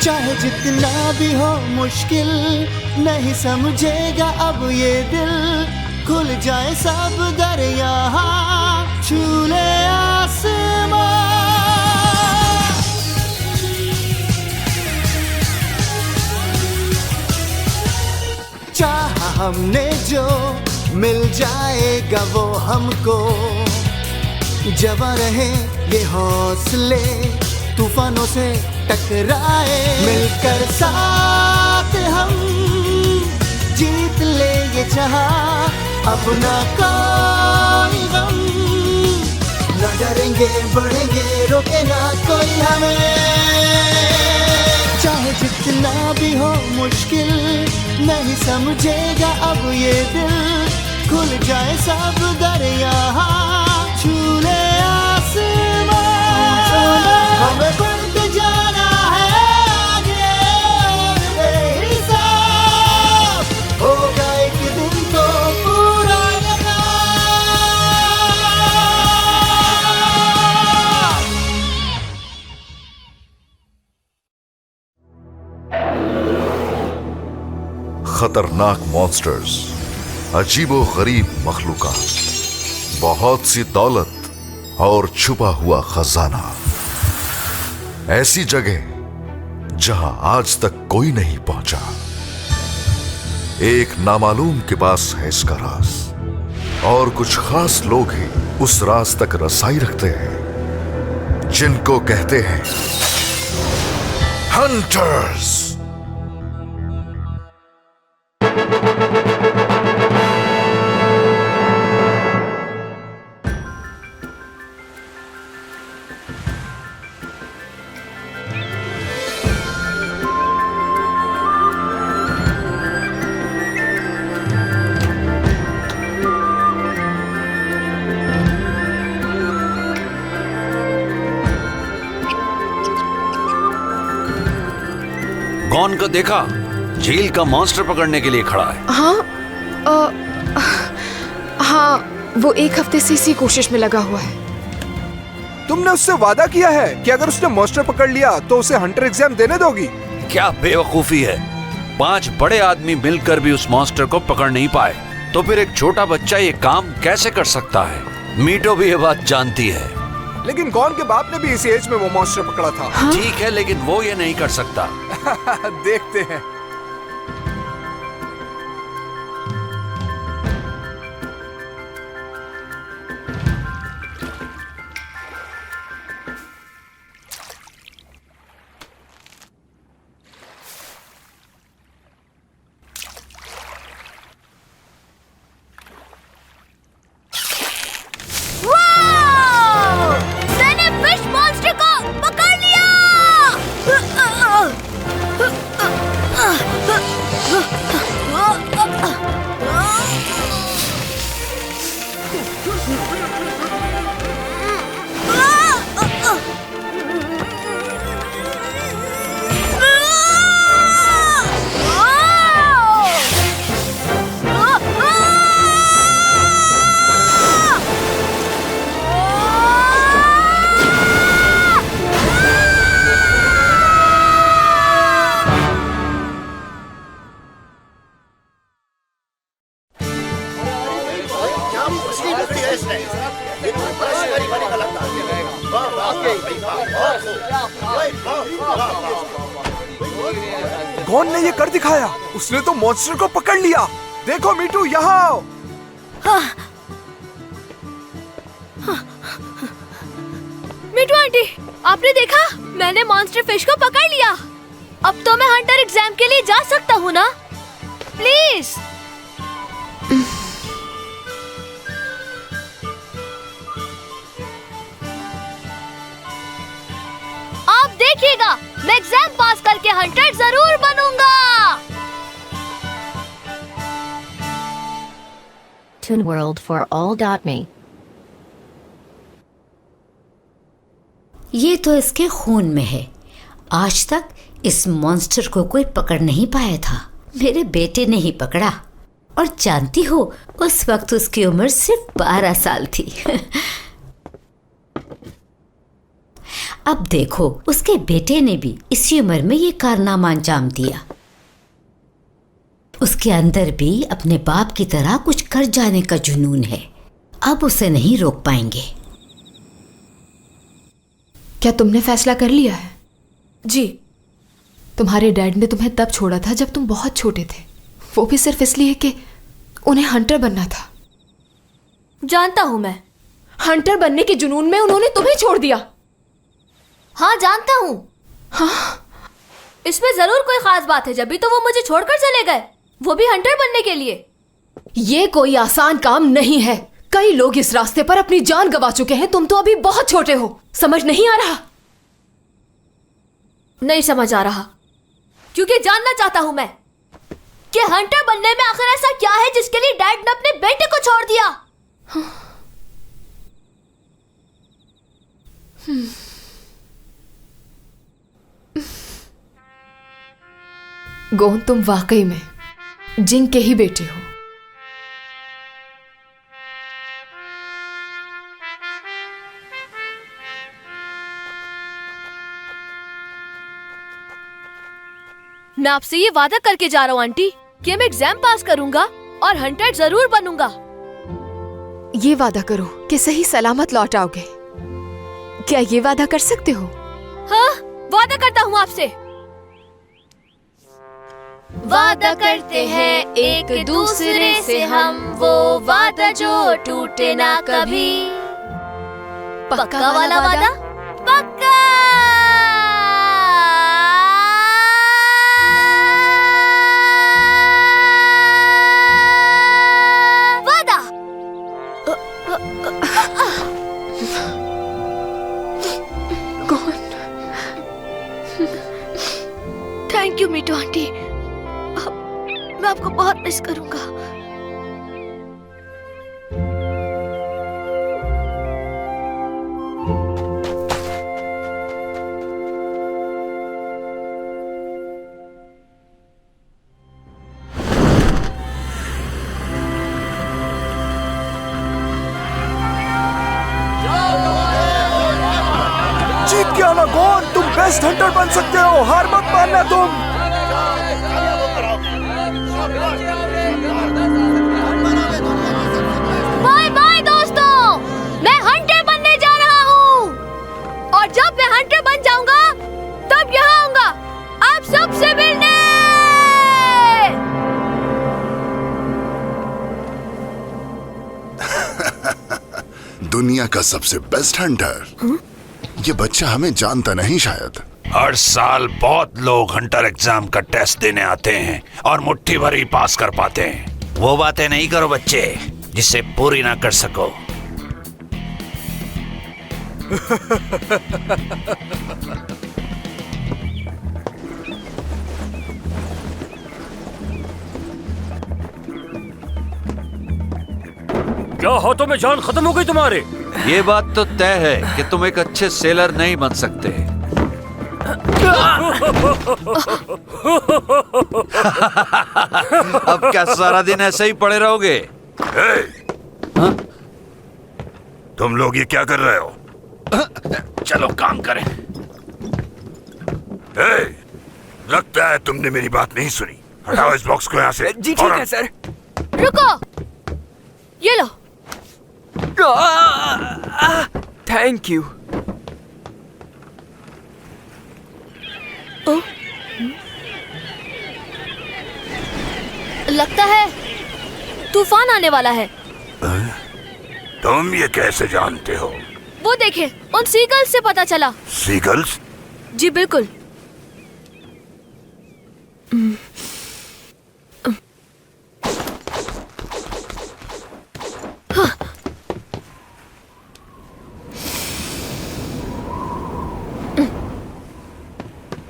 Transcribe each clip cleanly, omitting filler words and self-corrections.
चाहे जितना भी हो मुश्किल नहीं समझेगा अब ये दिल, खुल जाए सब दरिया छू ले आसमां। चाहा हमने जो मिल जाएगा वो हमको, जवां रहे ये हौसले तूफानों से टकराए, मिलकर साथ हम जीत ले ये चाहा अपना कोई गम, न डरेंगे बढ़ेंगे रोके ना कोई हमें। चाहे जितना भी हो मुश्किल नहीं समझेगा अब ये दिल, खुल जाए सब दरिया छू ले आसमां। हमें बढ़ते जाना है आगे बेहिसाब, होगा एक दिन तो पूरा नकाब। खतरनाक मॉन्स्टर्स, अजीबो गरीब मखलूकात, बहुत सी दौलत और छुपा हुआ खजाना, ऐसी जगह जहां आज तक कोई नहीं पहुंचा। एक नामालूम के पास है इसका राज, और कुछ खास लोग ही उस राज तक रसाई रखते हैं, जिनको कहते हैं हंटर्स। गॉन को देखा? झील का मॉन्स्टर पकड़ने के लिए खड़ा है। हाँ, वो एक हफ्ते से इसी कोशिश में लगा हुआ है। तुमने उससे वादा किया है कि अगर उसने मॉन्स्टर पकड़ लिया तो उसे हंटर एग्जाम देने दोगी? क्या बेवकूफी है, 5 बड़े आदमी मिलकर भी उस मॉन्स्टर को पकड़ नहीं पाए, तो फिर एक छोटा बच्चा ये काम कैसे कर सकता है? मीटो भी ये बात जानती है। लेकिन गॉन के बाप ने भी इसी एज में वो मॉन्स्टर पकड़ा था। हाँ? ठीक है, लेकिन वो ये नहीं कर सकता। देखते हैं। गॉन ने ये कर दिखाया, उसने तो मॉन्स्टर को पकड़ लिया। देखो मीटू, यहाँ आओ। मीटू आंटी, आपने देखा? मैंने मॉन्स्टर फिश को पकड़ लिया। अब तो मैं हंटर एग्जाम के लिए जा सकता हूँ ना? प्लीज। आप देखिएगा, मैं एग्जाम पास करके हंटर जरूर बनूंगा। toonworld4all.me। ये तो इसके खून में है। आज तक इस मॉन्स्टर को कोई पकड़ नहीं पाया था। मेरे बेटे ने ही पकड़ा, और जानती हो, उस वक्त उसकी उम्र सिर्फ 12 साल थी। अब देखो, उसके बेटे ने भी इसी उम्र में ये कारनामा अंजाम दिया। उसके अंदर भी अपने बाप की तरह कुछ कर जाने का जुनून है। अब उसे नहीं रोक पाएंगे। क्या तुमने फैसला कर लिया है? जी। तुम्हारे डैड ने तुम्हें तब छोड़ा था जब तुम बहुत छोटे थे, वो भी सिर्फ इसलिए कि उन्हें हंटर बनना था। जानता हूँ मैं। हंटर बनने के जुनून में उन्होंने तुम्हें छोड़ दिया। हाँ जानता हूँ। हाँ, इसमें जरूर कोई खास बात है, जब भी तो वो मुझे छोड़कर चले गए, वो भी हंटर बनने के लिए। ये कोई आसान काम नहीं है। कई लोग इस रास्ते पर अपनी जान गंवा चुके हैं। तुम तो अभी बहुत छोटे हो, समझ नहीं आ रहा? नहीं समझ आ रहा, क्योंकि जानना चाहता हूं मैं कि हंटर बनने में आखिर ऐसा क्या है जिसके लिए डैड ने अपने बेटे को छोड़ दिया। गोन, तुम वाकई में जिंग के ही बेटे हो। मैं आपसे ये वादा करके जा रहा हूँ आंटी कि मैं एग्जाम पास करूंगा और हंटर जरूर बनूंगा। ये वादा करो कि सही सलामत लौट आओगे। क्या ये वादा कर सकते हो? हाँ, वादा करता हूँ आपसे। वादा करते हैं एक दूसरे से हम, वो वादा जो टूटे ना कभी। पक्का वाला वादा? पक्का। वादा। कौन? थैंक यू मीठू आंटी, मैं आपको बहुत मिस करूंगा। जीत के आना गोन, तुम बेस्ट हंटर बन सकते हो, हार मत मानना तुम। बाय बाय दोस्तों, मैं हंटर बनने जा रहा हूँ और जब मैं हंटर बन जाऊंगा तब यहाँ आऊंगा आप सबसे मिलने। दुनिया का सबसे बेस्ट हंटर। ये बच्चा हमें जानता नहीं शायद। हर साल बहुत लोग हंटर एग्जाम का टेस्ट देने आते हैं और मुट्ठी भर ही पास कर पाते हैं। वो बातें नहीं करो बच्चे जिसे पूरी ना कर सको। क्या हाथों में जान खत्म हो गई तुम्हारे? ये बात तो तय है कि तुम एक अच्छे सेलर नहीं बन सकते। अब क्या सारा दिन ऐसे ही पड़े रहोगे? हाँ? तुम लोग ये क्या कर रहे हो? चलो काम करें। लगता है तुमने मेरी बात नहीं सुनी। हटाओ इस बॉक्स को यहाँ से। जी ठीक है सर। रुको, ये लो। Thank you. लगता है तूफान आने वाला है। तुम ये कैसे जानते हो? वो देखे, उन सीगल्स से पता चला। सीगल्स? जी बिल्कुल।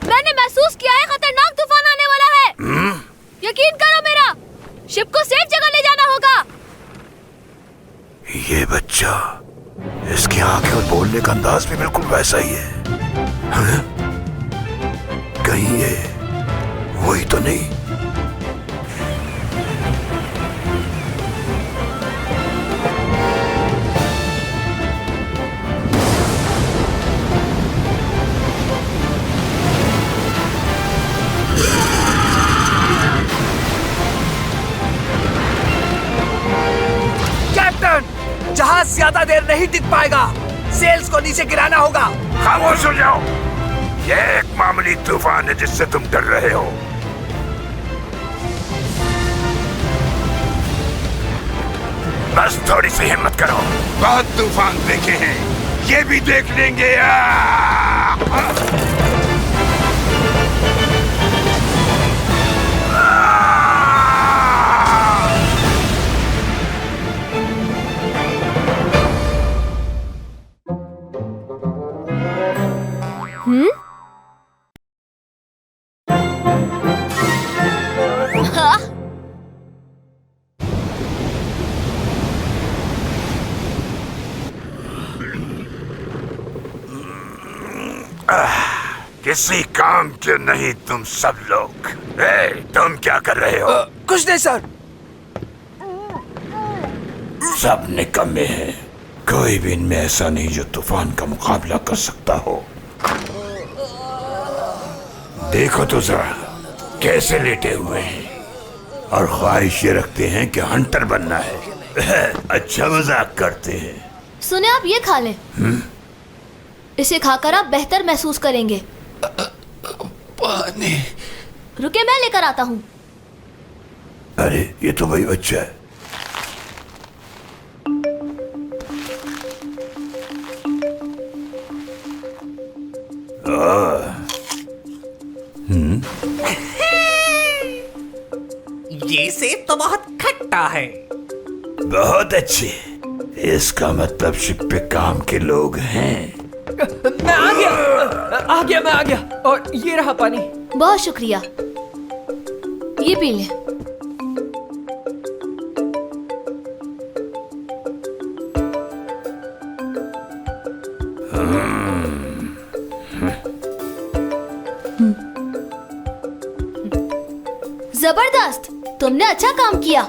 मैंने महसूस किया है खतरनाक तूफान आने वाला है। यकीन करो मेरा, शिप को सेफ जगह ले जाना होगा। ये बच्चा, इसकी आंखें और बोलने का अंदाज भी बिल्कुल वैसा ही है। हाँ? कहीं ये वही तो नहीं? ज्यादा देर नहीं टिक पाएगा। सेल्स को नीचे गिराना होगा। खामोश हो जाओ। ये एक मामूली तूफान है जिससे तुम डर रहे हो। बस थोड़ी सी हिम्मत करो। बहुत तूफान देखे हैं, ये भी देख लेंगे। किसी काम के नहीं तुम सब लोग। तुम क्या कर रहे हो? कुछ नहीं सर। सब निकम्मे हैं। कोई भी इनमें ऐसा नहीं जो तूफान का मुकाबला कर सकता हो। देखो तो जरा कैसे लेटे हुए हैं और ख्वाहिश ये रखते हैं कि हंटर बनना है। अच्छा मजाक करते हैं। सुने, आप ये खा लें। इसे खाकर आप बेहतर महसूस करेंगे। पानी। रुके, मैं लेकर आता हूँ। अरे ये तो वही बच्चा है। ये सेब तो बहुत खट्टा है। बहुत अच्छे। इसका मतलब शिप पे काम के लोग हैं। मैं आ गया। और ये रहा पानी। बहुत शुक्रिया। ये पी ले। जबरदस्त, तुमने अच्छा काम किया।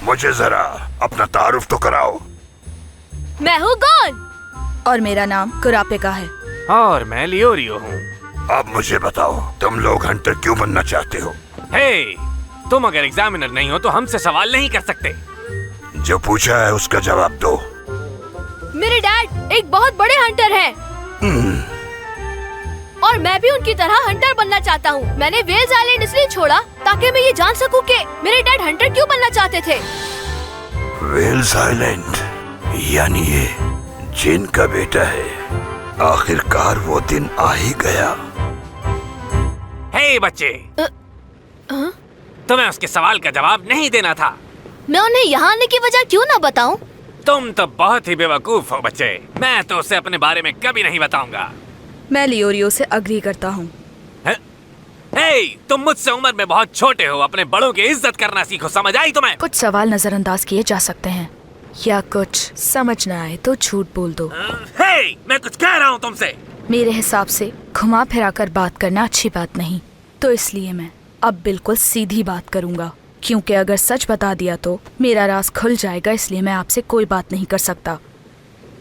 मुझे जरा अपना तारुफ तो कराओ। मैं हूँ गॉन। और मेरा नाम कुरापेका है। और मैं लियोरियो हूँ। अब मुझे बताओ, तुम लोग हंटर क्यों बनना चाहते हो? हे, तुम अगर एग्जामिनर नहीं हो तो हमसे सवाल नहीं कर सकते। जो पूछा है उसका जवाब दो। मेरे डैड एक बहुत बड़े हंटर हैं। और मैं भी उनकी तरह हंटर बनना चाहता हूँ। मैंने वेल्स आइलैंड इसलिए छोड़ा ताकि मैं ये जान सकूं कि मेरे डैड हंटर क्यों बनना चाहते थे। वेल्स आइलैंड, यानी ये जिन का बेटा है। आखिरकार वो दिन आ ही गया। हे बच्चे, तुम्हें उसके सवाल का जवाब नहीं देना था। मैं उन्हें यहाँ आने की वजह क्यों ना बताऊं? तुम तो बहुत ही बेवकूफ हो बच्चे। मैं तो उसे अपने बारे में कभी नहीं बताऊंगा। मैं लियोरियो से अग्री करता हूँ। हे, तुम मुझसे उम्र में बहुत छोटे हो। अपने बड़ों की इज्जत करना सीखो, समझ आई तुम्हें? कुछ सवाल नजरअंदाज किए जा सकते हैं, या कुछ समझ न आए तो झूठ बोल दो। हे, मैं कुछ कह रहा हूँ तुमसे। मेरे हिसाब से घुमा फिरा कर बात करना अच्छी बात नहीं, तो इसलिए मैं अब बिल्कुल सीधी बात करूंगा, क्योंकि अगर सच बता दिया तो मेरा राज खुल जाएगा। इसलिए मैं आपसे कोई बात नहीं कर सकता।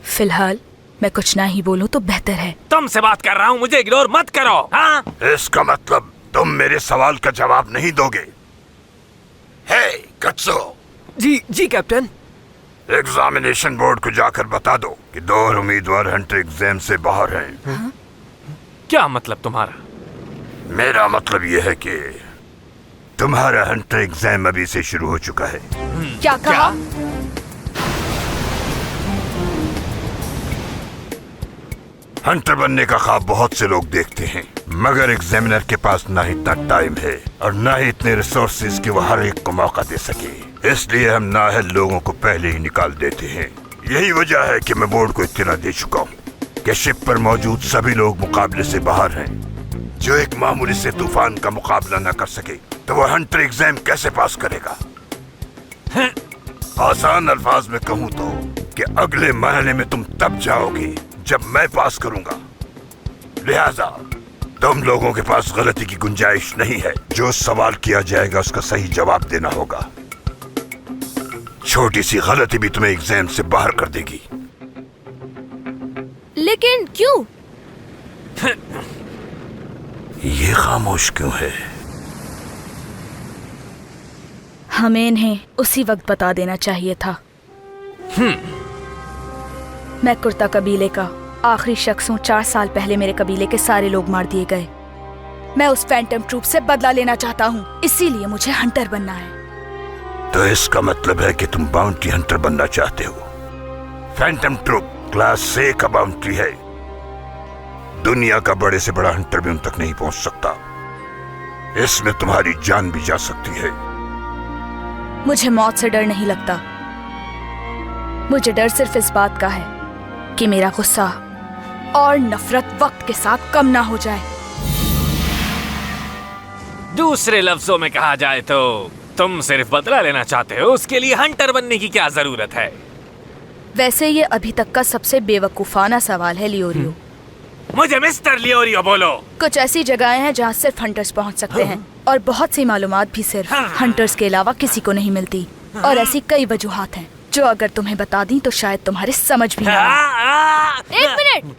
फिलहाल मैं कुछ ना ही बोलूं तो बेहतर है। तुमसे बात कर रहा हूँ, मुझे इग्नोर मत करो। हाँ? इसका मतलब तुम मेरे सवाल का जवाब नहीं दोगे। हे कत्सो। जी कैप्टन। एग्जामिनेशन बोर्ड को जाकर बता दो कि 2 उम्मीदवार हंटर एग्जाम से बाहर हैं। क्या मतलब तुम्हारा? मेरा मतलब यह है कि तुम्हारा हंटर एग्जाम अभी से शुरू हो चुका है। क्या कहा? हंटर बनने का ख्वाब बहुत से लोग देखते हैं, मगर एग्जामिनर के पास ना इतना टाइम है और ना ही इतने रिसोर्सेज कि वो हर एक को मौका दे सके। इसलिए हम नाअहल लोगों को पहले ही निकाल देते हैं। यही वजह है कि मैं बोर्ड को इत्तला दे चुका हूँ कि शिप पर मौजूद सभी लोग मुकाबले से बाहर हैं। जो एक मामूली से तूफान का मुकाबला न कर सके तो वो हंटर एग्जाम कैसे पास करेगा? आसान अल्फाज में कहूँ तो कि अगले मरहले में तुम तब जाओगे जब मैं पास करूंगा। लिहाजा तुम लोगों के पास गलती की गुंजाइश नहीं है। जो सवाल किया जाएगा उसका सही जवाब देना होगा। छोटी सी गलती भी तुम्हें एग्जाम से बाहर कर देगी। लेकिन क्यों? ये खामोश क्यों है? हमें इन्हें उसी वक्त बता देना चाहिए था। मैं कुर्ता कबीले का आखिरी शख्स हूँ। 4 साल पहले मेरे कबीले के सारे लोग मार दिए गए। मैं उस फैंटम ट्रूप से बदला लेना चाहता हूँ, इसीलिए मुझे हंटर बनना है। तो इसका मतलब है कि तुम बाउंटी हंटर बनना चाहते हो। फैंटम ट्रूप क्लास C का बाउंटी है। दुनिया का बड़े से बड़ा हंटर भी उन तक नहीं पहुंच सकता। इसमें तुम्हारी जान भी जा सकती है। मुझे मौत से डर नहीं लगता। मुझे डर सिर्फ इस बात का है कि मेरा गुस्सा और नफरत वक्त के साथ कम ना हो जाए। दूसरे लफ्जों में कहा जाए तो तुम सिर्फ बदला लेना चाहते हो, उसके लिए हंटर बनने की क्या जरूरत है? वैसे ये अभी तक का सबसे बेवकूफाना सवाल है लियोरियो। मुझे मिस्टर लियोरियो बोलो। कुछ ऐसी जगहें हैं जहाँ सिर्फ हंटर्स पहुँच सकते हैं, और बहुत सी मालूमात भी सिर्फ हंटर्स के अलावा किसी को नहीं मिलती। और ऐसी कई वजूहात हैं जो अगर तुम्हें बता दी तो शायद तुम्हारे समझ भी ना आए। 1 मिनट,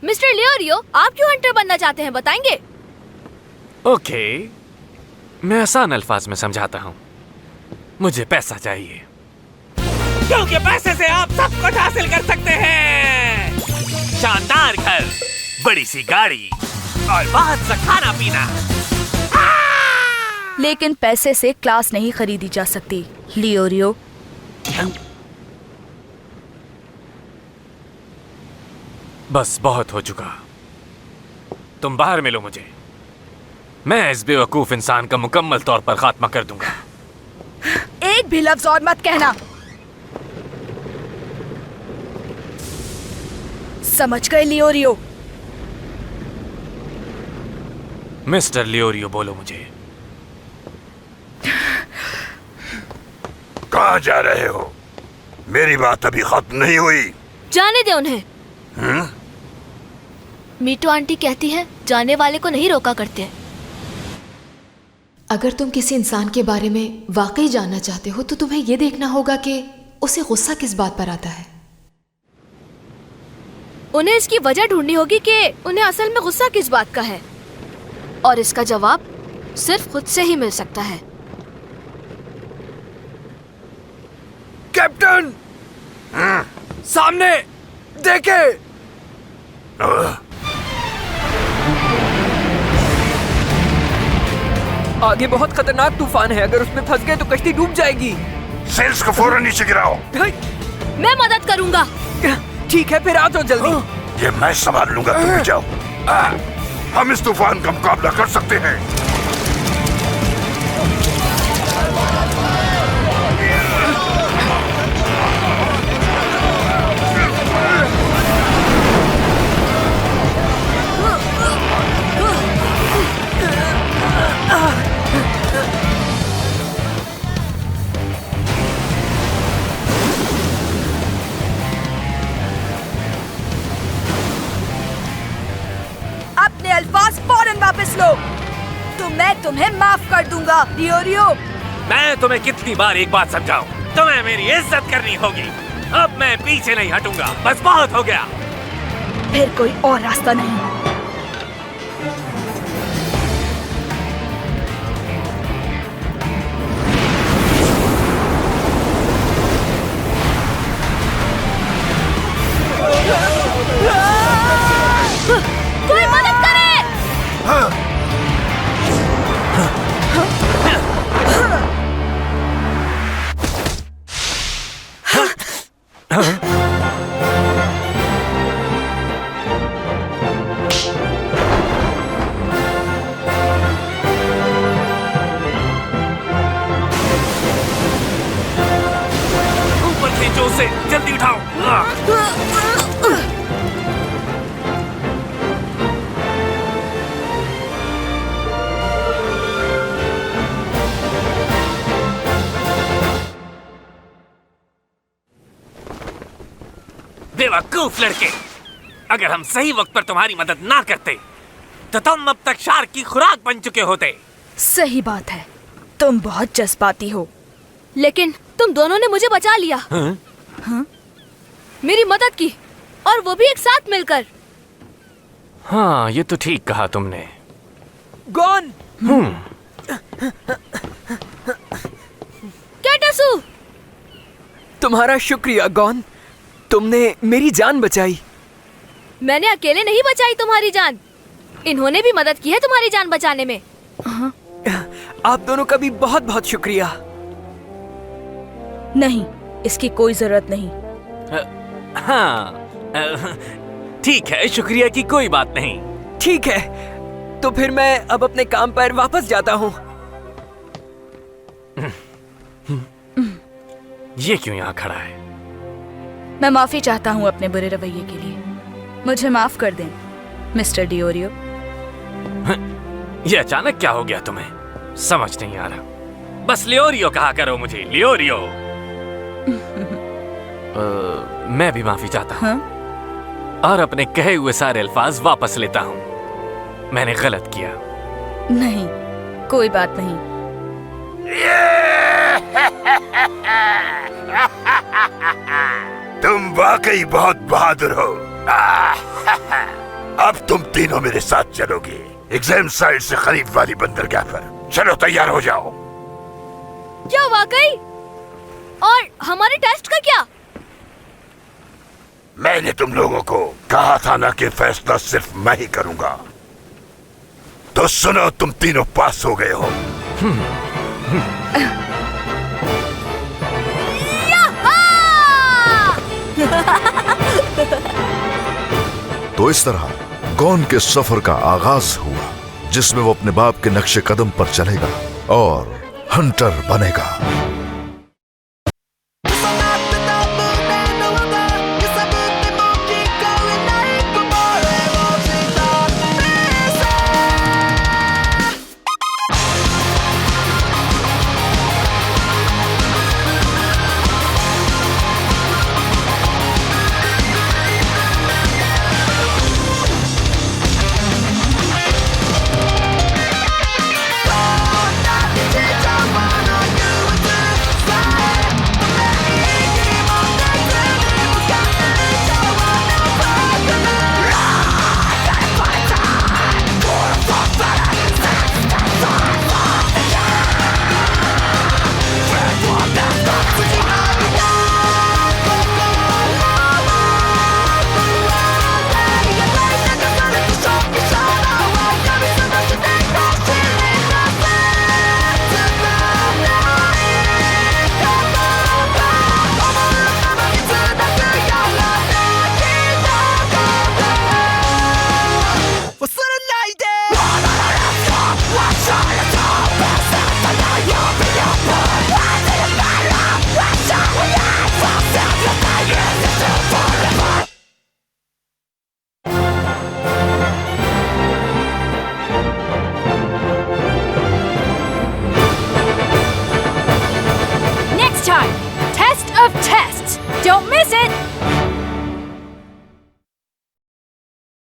मिस्टर लियोरियो, आप क्यों हंटर बनना चाहते हैं, बताएंगे? ओके, मैं आसान अल्फाज में समझाता हूँ। मुझे पैसा चाहिए, क्योंकि पैसे से आप सब कुछ हासिल कर सकते हैं। शानदार घर, बड़ी सी गाड़ी और बहुत सा खाना पीना। लेकिन पैसे से क्लास नहीं खरीदी जा सकती लियोरियो। बस बहुत हो चुका, तुम बाहर मिलो मुझे। मैं इस बेवकूफ इंसान का मुकम्मल तौर पर खात्मा कर दूंगा। एक भी लफ्ज और मत कहना, समझ गए लियोरियो? मिस्टर लियोरियो बोलो मुझे। कहाँ जा रहे हो? मेरी बात अभी खत्म नहीं हुई। जाने दे उन्हें। मीटू आंटी कहती है जाने वाले को नहीं रोका करते। अगर तुम किसी इंसान के बारे में वाकई जानना चाहते हो तो तुम्हें यह देखना होगा कि उसे गुस्सा किस बात पर आता है। उन्हें इसकी वजह ढूंढनी होगी कि उन्हें असल में गुस्सा किस बात का है, और इसका जवाब सिर्फ खुद से ही मिल सकता है। कैप्टन, सामने देखे। आगे बहुत खतरनाक तूफान है, अगर उसमें फंस गए तो कश्ती डूब जाएगी। सेल्स को फौरन नीचे गिराओ। मैं मदद करूंगा। ठीक है, फिर आ जाओ जल्दी। ये मैं संभाल लूंगा, तुम भी जाओ। हम इस तूफान का मुकाबला कर सकते हैं। अपने अल्फाज फौरन वापस लो, तो मैं तुम्हें माफ कर दूंगा लियोरियो। मैं तुम्हें कितनी बार एक बात समझाऊं, तुम्हें मेरी इज्जत करनी होगी। अब मैं पीछे नहीं हटूंगा, बस बहुत हो गया। फिर कोई और रास्ता नहीं। कोई मदद करे। ऊपर खींचो उसे, जल्दी उठाओ। बेवकूफ लड़के, अगर हम सही वक्त पर तुम्हारी मदद ना करते तो तुम अब तक शार्क की खुराक बन चुके होते। सही बात है, तुम बहुत जज्बाती हो। लेकिन तुम दोनों ने मुझे बचा लिया। मेरी मदद की, और वो भी एक साथ मिलकर। हाँ, ये तो ठीक कहा तुमने। गॉन। यसु। तुम्हारा शुक्रिया गॉन, तुमने मेरी जान बचाई। मैंने अकेले नहीं बचाई तुम्हारी जान, इन्होंने भी मदद की है तुम्हारी जान बचाने में। आप दोनों का भी बहुत बहुत शुक्रिया। नहीं, इसकी कोई जरूरत नहीं। हाँ, ठीक है, शुक्रिया की कोई बात नहीं। ठीक है, तो फिर मैं अब अपने काम पर वापस जाता हूँ। ये क्यों यहाँ खड़ा है? मैं माफी चाहता हूँ अपने बुरे रवैये के लिए। मुझे माफ कर दें मिस्टर डिओरियो। ये अचानक क्या हो गया तुम्हें? समझ नहीं आ रहा। बस लियोरियो कहा करो मुझे, लियोरियो। मैं भी माफी चाहता हूँ। हाँ? और अपने कहे हुए सारे अल्फाज वापस लेता हूँ। मैंने गलत किया। नहीं, कोई बात नहीं। तुम वाकई बहुत बहादुर हो। अब तुम तीनों मेरे साथ चलोगे एग्जाम साइट से करीब वाली बंदरगाह पर। चलो, तैयार हो जाओ। क्या वाकई? और हमारे टेस्ट का क्या? मैंने तुम लोगों को कहा था ना कि फैसला सिर्फ मैं ही करूंगा। तो सुनो, तुम तीनों पास हो गए हो। तो इस तरह गॉन के सफर का आगाज हुआ, जिसमें वो अपने बाप के नक्शे कदम पर चलेगा और हंटर बनेगा।